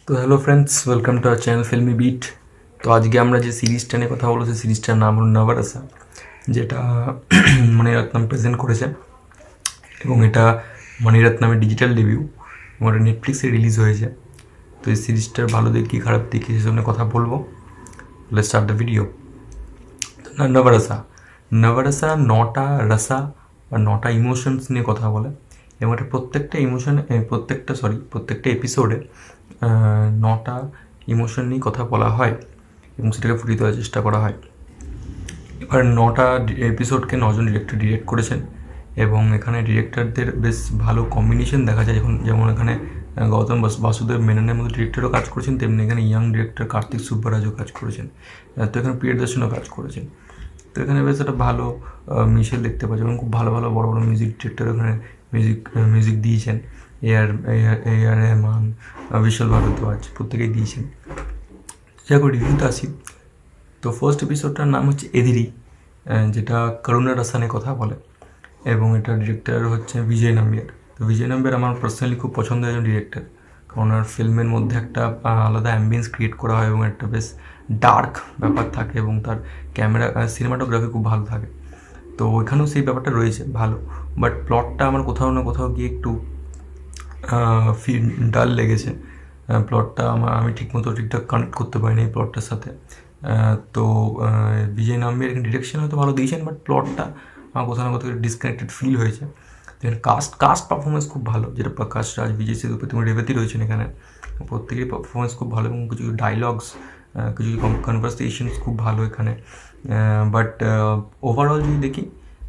তো hello friends, welcome to our channel filmy beat. তো আজকে আমরা যে সিরিজটা নিয়ে কথা বলবো সেই সিরিজটার নাম হলো নবরসা, যেটা মণিরত্নম প্রেজেন্ট করেছে এবং এটা মণিরত্নমের ডিজিটাল ডেবিউ এবং এটা নেটফ্লিক্সে রিলিজ হয়েছে। তো এই সিরিজটার ভালো দিক কী খারাপ দিক সেসব নিয়ে কথা বলবো। Let's start the video. Navarasa Navarasa নটা রসা বা নটা ইমোশনস নিয়ে কথা বলে এবং এটা প্রত্যেকটা এপিসোডে নটা ইমোশন নিয়ে কথা বলা হয় এবং সেটাকে ফুটিয়ে তোলার চেষ্টা করা হয়। এবার নটা এপিসোডকে নজন ডিরেক্টর ডিরেক্ট করেছেন এবং এখানে ডিরেক্টরদের বেশ ভালো কম্বিনেশন দেখা যায়। যেমন এখানে গৌতম বাসুদেব মেননের মতো ডিরেক্টরও কাজ করেছেন, তেমনি এখানে ইয়াং ডিরেক্টর কার্তিক সুব্বারাজও কাজ করেছেন, তো এখানে প্রিয়দর্শনও কাজ করেছেন। তো এখানে বেশ একটা ভালো মিশেল দেখতে পাচ্ছি এবং খুব ভালো ভালো বড় বড় মিউজিক ডিরেক্টর এখানে মিউজিক দিয়েছেন। এ আর রহমান, বিশাল ভারদ্বাজ প্রত্যেকেই দিয়েছেন। যাই হোক, রিভিউতে আসি। তো ফার্স্ট এপিসোডটার নাম হচ্ছে এদিরি, যেটা করুণা রাসানে কথা বলে এবং এটা ডিরেক্টর হচ্ছে বিজয় নাম্বিয়ার। তো বিজয় নাম্বিয়ার আমার পার্সোনালি খুব পছন্দের একজন ডিরেক্টর, কারণ ওনার ফিল্মের মধ্যে একটা আলাদা অ্যাম্বিয়েন্স ক্রিয়েট করা হয় এবং একটা বেশ ডার্ক ব্যাপার থাকে এবং তার ক্যামেরা সিনেমাটোগ্রাফি খুব ভালো থাকে। তো ওইখানেও সেই ব্যাপারটা রয়েছে ভালো, বাট প্লটটা আমার কোথাও না কোথাও গিয়ে একটু ডাল লেগেছে। প্লটটা আমি ঠিকঠাক কানেক্ট করতে পারিনি এই প্লটটার সাথে। তো বিজয় নাম্বিয়ার এখানে ডিরেকশন হয়তো ভালো দিয়েছেন, বাট প্লটটা আমার কোথাও না কোথাও ডিসকানেক্টেড ফিল হয়েছে। এখানে কাস্ট পারফরমেন্স খুব ভালো, যেটা প্রকাশ রাজ, বিজয় সেতুপতি এবং রেবতী রয়েছেন এখানে। প্রত্যেকেরই পারফরমেন্স খুব ভালো এবং কিছু ডায়লগস, কিছু কনভারসেশনস খুব ভালো এখানে। বাট ওভারঅল যদি দেখি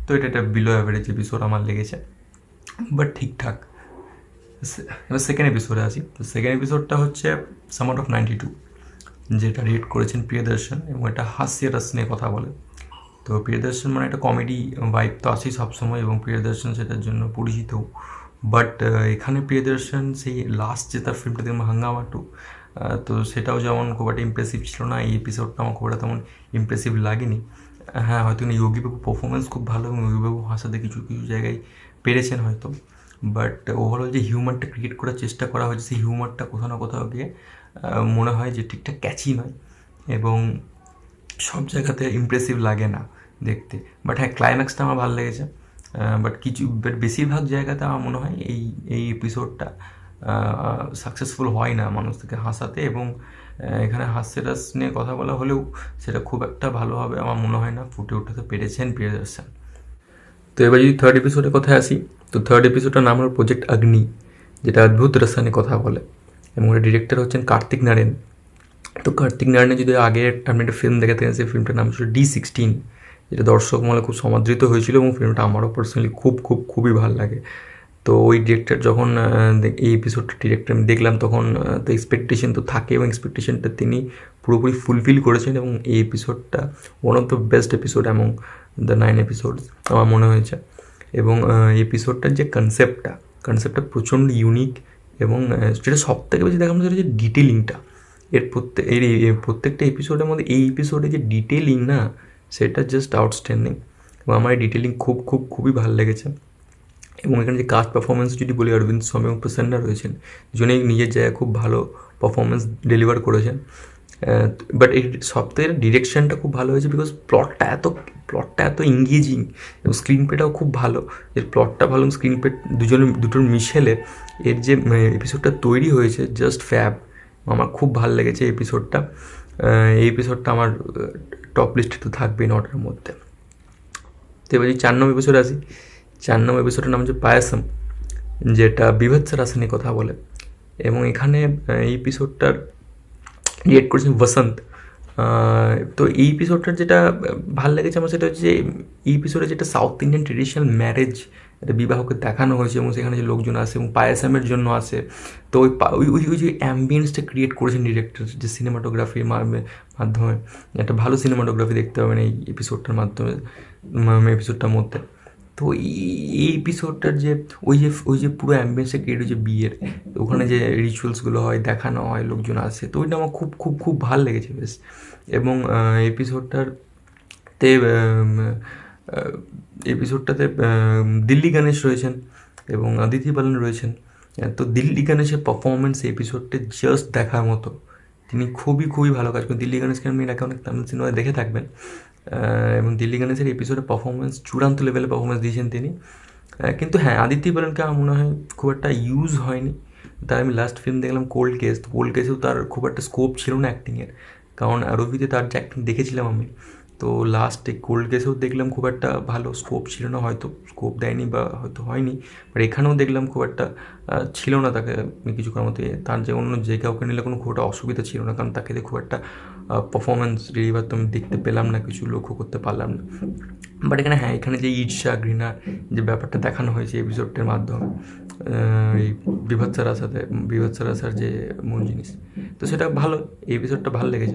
তো এটা একটা বিলো অ্যাভারেজ এপিসোড আমার লেগেছে, বাট ঠিকঠাক। এবার সেকেন্ড এপিসোডে আসি। তো সেকেন্ড এপিসোডটা হচ্ছে সামার অফ 92, যেটা রিড করেছেন প্রিয়দর্শন এবং এটা হাস্য রস নিয়ে কথা বলে। তো প্রিয়দর্শন মানে একটা কমেডি ভাইব তো আসেই সবসময় এবং প্রিয়দর্শন সেটার জন্য পরিচিত। বাট এখানে প্রিয়দর্শন সেই লাস্ট যে তার ফিল্মটা দেখলাম হাঙ্গামা 2, তো সেটাও যেমন খুব একটা ইমপ্রেসিভ ছিল না, এই এপিসোডটা আমার খুব একটা তেমন ইমপ্রেসিভ লাগেনি। হ্যাঁ, হয়তো যোগী বাবু পারফরমেন্স খুব ভালো এবং যোগী বাবু হাসাতে কিছু কিছু জায়গায় পেরেছেন হয়তো, বাট ওভারঅল যে হিউমারটা ক্রিয়েট করার চেষ্টা করা হয়েছে সেই হিউমারটা কোথাও না কোথাও গিয়ে মনে হয় যে ঠিকঠাক ক্যাচি নয় এবং সব জায়গাতে ইমপ্রেসিভ লাগে না দেখতে। বাট হ্যাঁ, ক্লাইম্যাক্সটা আমার ভালো লেগেছে, বাট বেশিরভাগ জায়গাতে আমার মনে হয় এই এপিসোডটা সাকসেসফুল হয় না মানুষ থেকে হাসাতে এবং এখানে হাস্যরাস নিয়ে কথা বলা হলেও সেটা খুব একটা ভালোভাবে আমার মনে হয় না ফুটে উঠাতে পেরেছেন প্রিয়দর্শন। তো এবার যদি থার্ড এপিসোডের কথায় আসি, তো থার্ড এপিসোডটার নাম হলো প্রজেক্ট অগ্নি, যেটা অদ্ভুত রসায়নে কথা বলে এবং ওর ডিরেক্টর হচ্ছেন কার্তিক নারায়ণ। তো কার্তিক নারায়ণের যদি আগে আপনি একটা ফিল্ম দেখে থাকেন, সেই ফিল্মটার নাম ছিল D16, যেটা দর্শক মহলে খুব সমাদৃত হয়েছিল এবং ফিল্মটা আমারও পার্সোনালি খুবই ভালো লাগে। তো ওই ডিরেক্টর যখন এই এপিসোডটা ডিরেক্টর আমি দেখলাম তখন তো এক্সপেকটেশন তো থাকে এবং এক্সপেকটেশনটা তিনি পুরোপুরি ফুলফিল করেছেন এবং এই এপিসোডটা one of the best episode এবং দ্য 9 এপিসোডস আমার মনে হয়েছে। এবং এপিসোডটার যে কনসেপ্টটা প্রচণ্ড ইউনিক এবং যেটা সব থেকে বেশি দেখা সেটা হচ্ছে ডিটেলিংটা। প্রত্যেকটা এপিসোডের মধ্যে এই এপিসোডে যে ডিটেলিং না, সেটা জাস্ট আউটস্ট্যান্ডিং এবং আমার এই ডিটেলিং খুবই ভালো লেগেছে। এবং এখানে যে কাস্ট পারফরমেন্স যদি বলি, অরবিন্দ স্বামী এবং প্রসন্না রয়েছেন, দুজনেই নিজের জায়গায় খুব ভালো পারফরমেন্স ডেলিভার করেছেন। বাট এই সবথেকে ডিরেকশনটা খুব ভালো হয়েছে বিকজ প্লটটা এত এঙ্গেজিং এবং স্ক্রিন প্লেটাও খুব ভালো। এর প্লটটা ভালো এবং স্ক্রিন প্লে দুটোর মিশেলে এর যে এপিসোডটা তৈরি হয়েছে জাস্ট ফ্যাব। আমার খুব ভালো লেগেছে এই এপিসোডটা। এই এপিসোডটা আমার টপ লিস্টে তো থাকবেই নটার মধ্যে। তো এবার যদি 4 নম্বর এপিসোডে আসি, 4 নম্বর এপিসোডের নাম হচ্ছে পায়াসম, যেটা বিভৎস রাসায়নিক কথা বলে এবং এখানে এই এপিসোডটার ডিরেক্ট করেছেন বসন্ত। তো এই এপিসোডটার যেটা ভালো লেগেছে আমার সেটা হচ্ছে যে এই এপিসোডে যেটা সাউথ ইন্ডিয়ান ট্রেডিশনাল ম্যারেজ, একটা বিবাহকে দেখানো হয়েছে এবং সেখানে যে লোকজন আসে এবং পায়াসামের জন্য আসে। তো ওই যে অ্যাম্বিয়েন্সটা ক্রিয়েট করেছেন ডিরেক্টর, যে সিনেমাটোগ্রাফির মাধ্যমে একটা ভালো সিনেমাটোগ্রাফি দেখতে পাবেন এই এপিসোডটার মাধ্যমে, এপিসোডটার মধ্যে। তো এই এপিসোডটার যে ওই যে পুরো অ্যাম্বিয়েন্সটা ক্রিয়েট হয়েছে বিয়ের, ওখানে যে রিচুয়ালসগুলো হয়, দেখানো হয়, লোকজন আসে, তো ওইটা আমার খুব ভালো লেগেছে বেশ। এবং এপিসোডটাতে দিল্লি গণেশ রয়েছেন এবং অদিতি বালান রয়েছেন তো দিল্লি গণেশের পারফরমেন্স এপিসোডটা জাস্ট দেখার মতো। তিনি খুবই খুবই ভালো কাজ করেন। দিল্লি গণেশকে আপনি এর অনেক তামিল সিনেমায় দেখে থাকবেন, এবং দিল্লি গণেশের এপিসোডে পারফরমেন্স চূড়ান্ত লেভেলে পারফরমেন্স দিয়েছেন তিনি। কিন্তু হ্যাঁ, আদিত্য বালানকে আমার মনে হয় খুব একটা ইউজ হয়নি। তার আমি লাস্ট ফিল্ম দেখলাম কোল্ড কেস, তো কোল্ড কেসেও তার খুব একটা স্কোপ ছিল না অ্যাক্টিংয়ের, কারণ রবিতে তার যে অ্যাক্টিং দেখেছিলাম আমি, তো লাস্টে কোল্ড কেসেও দেখলাম খুব একটা ভালো স্কোপ ছিল না, হয়তো স্কোপ দেয়নি বা হয়তো হয়নি, বাট এখানেও দেখলাম খুব একটা ছিল না তাকে কিছু করার মতো। তার যে অন্য যে কাউকে নিলে কোনো খুব একটা অসুবিধা ছিল না, কারণ তাকে খুব একটা পারফরমেন্স ডেলিভার তো আমি দেখতে পেলাম না, কিছু লক্ষ্য করতে পারলাম না। বাট এখানে হ্যাঁ, এখানে যে ঈর্ষা ঘৃণা যে ব্যাপারটা দেখানো হয়েছে এপিসোডটার মাধ্যমে, এই বিভৎস রাসার যে মূল জিনিস, তো সেটা ভালো, এই এপিসোডটা ভালো লেগেছে।